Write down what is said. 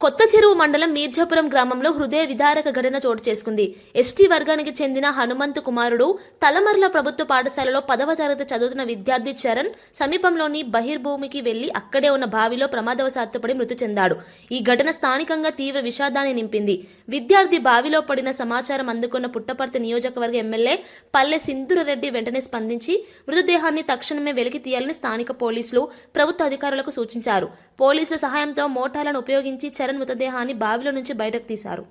కొత్త చెరువు మండలం మీర్జాపురం గ్రామంలో హృదయ విదారక ఘటన చోటు చేసుకుంది. ఎస్టీ వర్గానికి చెందిన హనుమంతు కుమారుడు తలమర్ల ప్రభుత్వ పాఠశాలలో 10వ తరగతి చదువుతున్న విద్యార్థి చరణ్ సమీపంలోని బహిర్భూమికి వెళ్లి అక్కడే ఉన్న బావిలో ప్రమాదవశాత్తు పడి మృతి చెందాడు. ఈ ఘటన స్థానికంగా తీవ్ర విషాదాన్ని నింపింది. విద్యార్థి బావిలో పడిన సమాచారం అందుకున్న పుట్టపర్తి నియోజకవర్గ ఎమ్మెల్యే పల్లె సింధూరరెడ్డి వెంటనే స్పందించి మృతదేహాన్ని తక్షణమే వెలికి తీయాలని స్థానిక పోలీసులు, ప్రభుత్వ అధికారులకు సూచించారు. పోలీసుల సహాయంతో మోటార్లను ఉపయోగించి చరణ్ మృతదేహాన్ని బావిలో నుంచి బయటకు తీశారు.